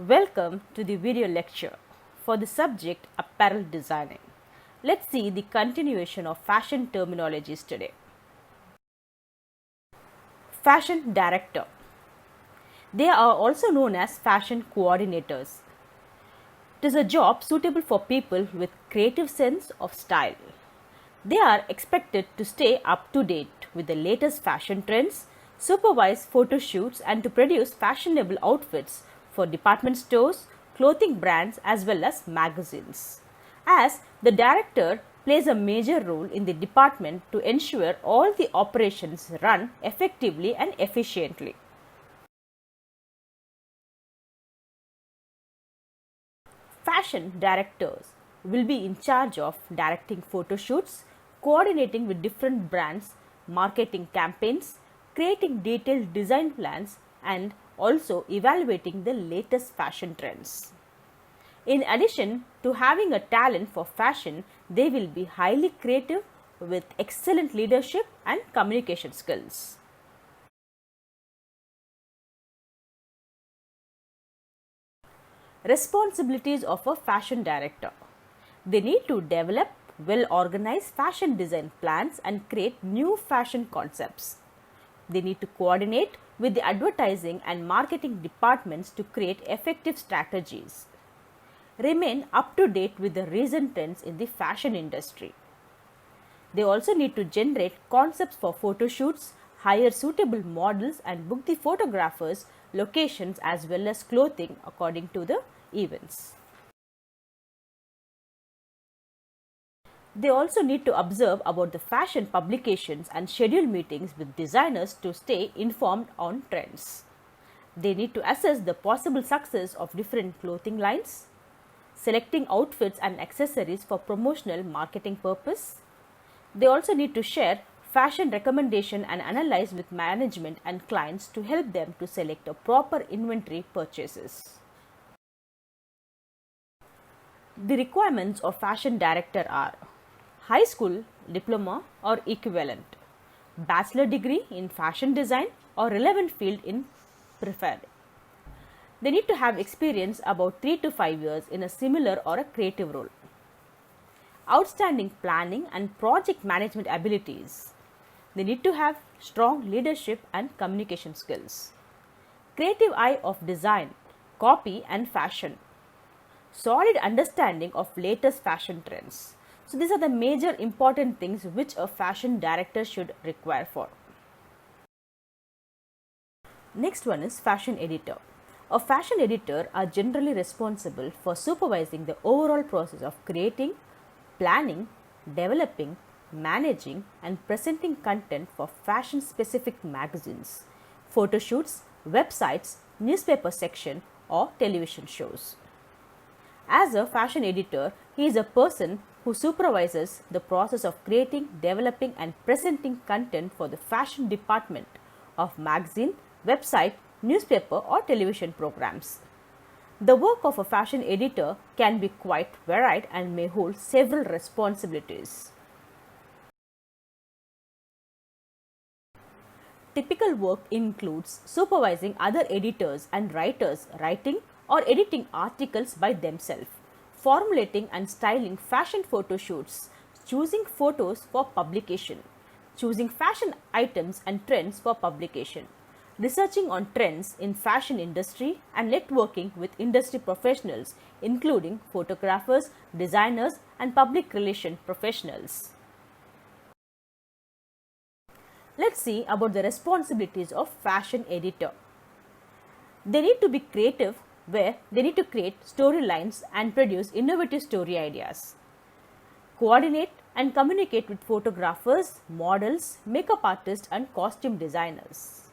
Welcome to the video lecture for the subject apparel designing. Let's see the continuation of fashion terminologies today. Fashion director. They are also known as fashion coordinators. It is a job suitable for people with creative sense of style. They are expected to stay up to date with the latest fashion trends, supervise photo shoots and to produce fashionable outfits for department stores, clothing brands as well as magazines. As the director plays a major role in the department to ensure all the operations run effectively and efficiently. Fashion directors will be in charge of directing photo shoots, coordinating with different brands, marketing campaigns, creating detailed design plans and also evaluating the latest fashion trends. In addition to having a talent for fashion, they will be highly creative with excellent leadership and communication skills. Responsibilities of a fashion director. They need to develop well-organized fashion design plans and create new fashion concepts. They need to coordinate with the advertising and marketing departments to create effective strategies. Remain up to date with the recent trends in the fashion industry. They also need to generate concepts for photo shoots, hire suitable models and book the photographers, locations as well as clothing according to the events. They also need to observe about the fashion publications and schedule meetings with designers to stay informed on trends. They need to assess the possible success of different clothing lines, selecting outfits and accessories for promotional marketing purpose. They also need to share fashion recommendation and analyze with management and clients to help them to select a proper inventory purchases. The requirements of fashion director are high school diploma or equivalent, bachelor degree in fashion design or relevant field in preferred. They need to have experience about 3 to 5 years in a similar or a creative role. Outstanding planning and project management abilities. They need to have strong leadership and communication skills. Creative eye of design, copy and fashion. Solid understanding of latest fashion trends. So these are the major important things which a fashion director should require for. Next one is fashion editor. A fashion editor are generally responsible for supervising the overall process of creating, planning, developing, managing and presenting content for fashion specific magazines, photo shoots, websites, newspaper section or television shows. As a fashion editor, he is a person who supervises the process of creating, developing and presenting content for the fashion department of magazine, website, newspaper or television programs. The work of a fashion editor can be quite varied and may hold several responsibilities. Typical work includes supervising other editors and writers writing or editing articles by themselves, formulating and styling fashion photo shoots, choosing photos for publication, choosing fashion items and trends for publication, researching on trends in fashion industry and networking with industry professionals including photographers, designers and public relation professionals. Let's see about the responsibilities of fashion editor. They need to be creative where they need to create storylines and produce innovative story ideas. Coordinate and communicate with photographers, models, makeup artists and costume designers.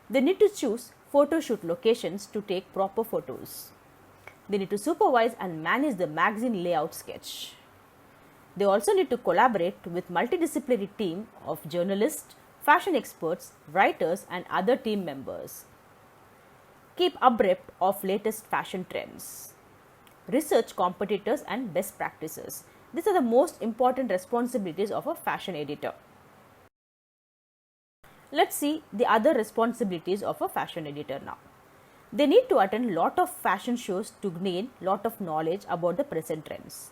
They need to choose photo shoot locations to take proper photos. They need to supervise and manage the magazine layout sketch. They also need to collaborate with multidisciplinary team of journalists, fashion experts, writers and other team members. Keep abreast of latest fashion trends. Research competitors and best practices. These are the most important responsibilities of a fashion editor. Let's see the other responsibilities of a fashion editor now. They need to attend lot of fashion shows to gain lot of knowledge about the present trends.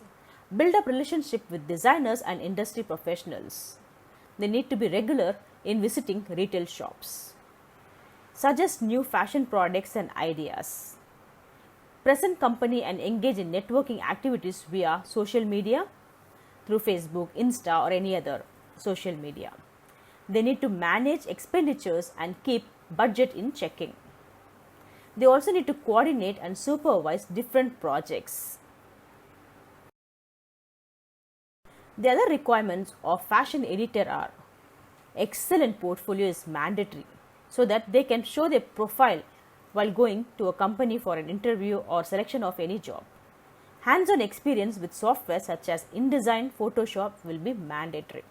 Build up relationship with designers and industry professionals. They need to be regular in visiting retail shops. Suggest new fashion products and ideas. Present company and engage in networking activities via social media through Facebook, Insta or any other social media. They need to manage expenditures and keep budget in checking. They also need to coordinate and supervise different projects. The other requirements of fashion editor are excellent portfolio is mandatory so that they can show their profile while going to a company for an interview or selection of any job. Hands-on experience with software such as InDesign, Photoshop will be mandatory.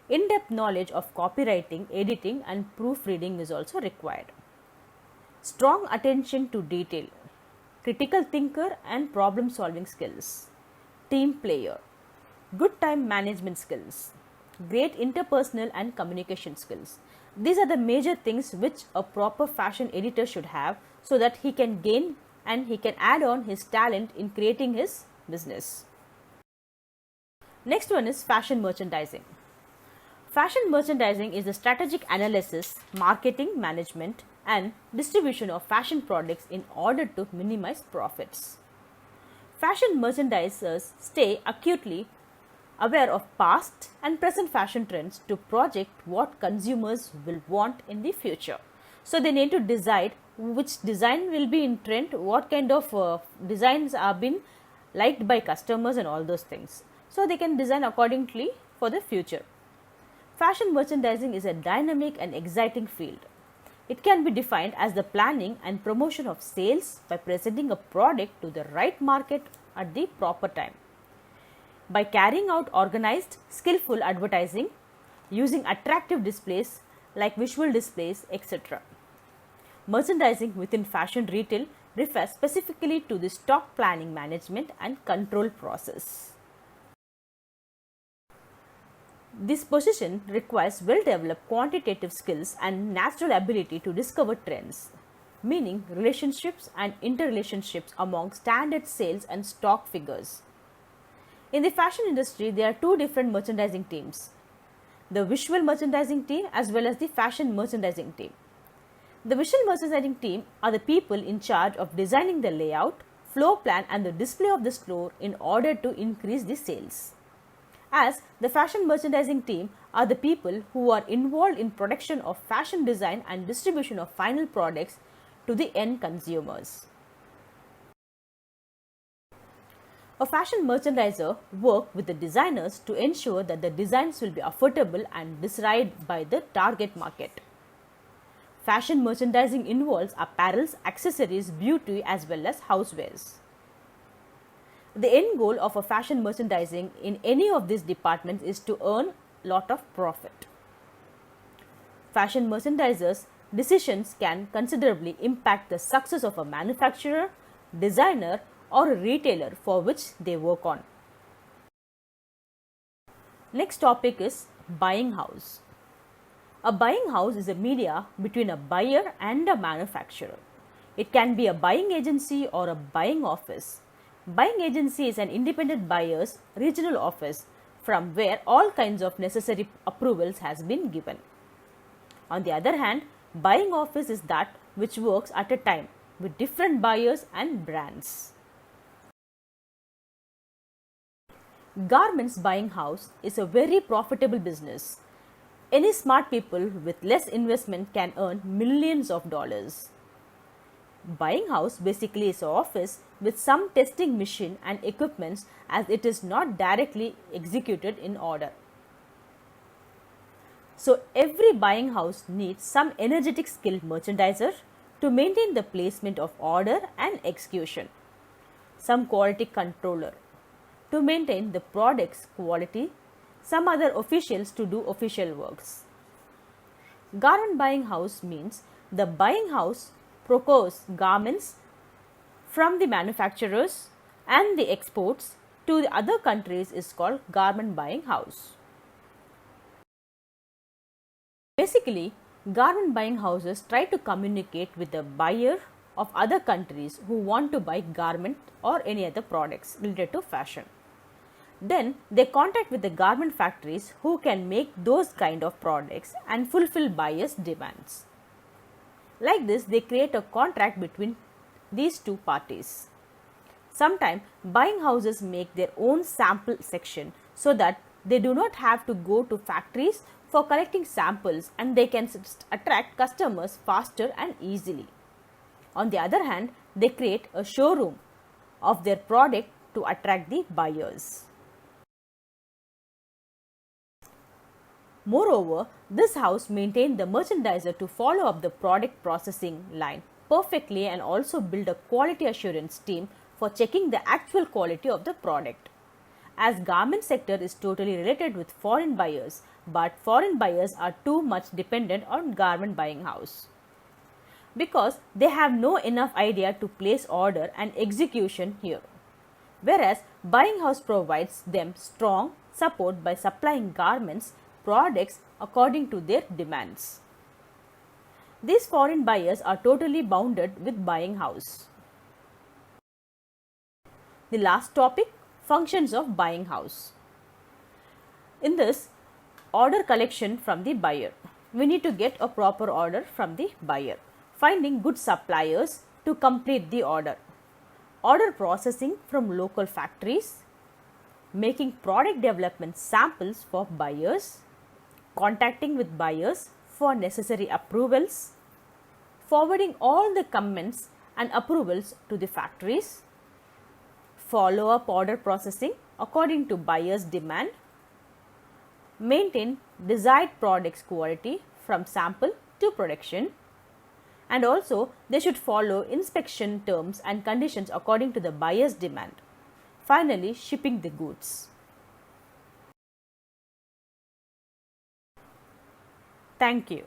In-depth knowledge of copywriting, editing and proofreading is also required. Strong attention to detail, critical thinker and problem solving skills, team player, good time management skills, great interpersonal and communication skills. These are the major things which a proper fashion editor should have so that he can gain and he can add on his talent in creating his business. Next one is fashion merchandising. Fashion merchandising is the strategic analysis, marketing management and distribution of fashion products in order to minimize profits. Fashion merchandisers stay acutely aware of past and present fashion trends to project what consumers will want in the future. So they need to decide which design will be in trend, what kind of designs are being liked by customers and all those things. So they can design accordingly for the future. Fashion merchandising is a dynamic and exciting field. It can be defined as the planning and promotion of sales by presenting a product to the right market at the proper time. By carrying out organized, skillful advertising, using attractive displays like visual displays, etc. Merchandising within fashion retail refers specifically to the stock planning management and control process. This position requires well-developed quantitative skills and natural ability to discover trends, meaning relationships and interrelationships among standard sales and stock figures. In the fashion industry, there are two different merchandising teams, the visual merchandising team as well as the fashion merchandising team. The visual merchandising team are the people in charge of designing the layout, floor plan and the display of the store in order to increase the sales. As the fashion merchandising team are the people who are involved in production of fashion design and distribution of final products to the end consumers. A fashion merchandiser works with the designers to ensure that the designs will be affordable and desired by the target market. Fashion merchandising involves apparels, accessories, beauty as well as housewares. The end goal of a fashion merchandising in any of these departments is to earn lot of profit. Fashion merchandisers' decisions can considerably impact the success of a manufacturer, designer or a retailer for which they work on. Next topic is buying house. A buying house is a media between a buyer and a manufacturer. It can be a buying agency or a buying office. Buying agency is an independent buyer's regional office from where all kinds of necessary approvals has been given. On the other hand, buying office is that which works at a time with different buyers and brands. Garments buying house is a very profitable business. Any smart people with less investment can earn millions of dollars. Buying house basically is an office with some testing machine and equipments as it is not directly executed in order. So every buying house needs some energetic skilled merchandiser to maintain the placement of order and execution, some quality controller to maintain the product's quality, some other officials to do official works. Garment buying house means the buying house procures garments from the manufacturers and the exports to the other countries is called garment buying house. Basically, Garment buying houses try to communicate with the buyer of other countries who want to buy garment or any other products related to fashion. Then they contact with the garment factories who can make those kind of products and fulfill buyers' demands. Like this, they create a contract between these two parties. Sometimes buying houses make their own sample section so that they do not have to go to factories for collecting samples, and they can attract customers faster and easily. On the other hand, they create a showroom of their product to attract the buyers. Moreover, this house maintains the merchandiser to follow up the product processing line perfectly and also build a quality assurance team for checking the actual quality of the product. As garment sector is totally related with foreign buyers, but foreign buyers are too much dependent on garment buying house because they have no enough idea to place order and execution here. Whereas buying house provides them strong support by supplying garments products according to their demands. These foreign buyers are totally bounded with buying house. The last topic, functions of buying house. In this, order collection from the buyer. We need to get a proper order from the buyer. Finding good suppliers to complete the order. Order processing from local factories. Making product development samples for buyers. Contacting with buyers for necessary approvals. Forwarding all the comments and approvals to the factories. Follow up order processing according to buyer's demand. Maintain desired products quality from sample to production, and also they should follow inspection terms and conditions according to the buyer's demand. Finally, shipping the goods. Thank you.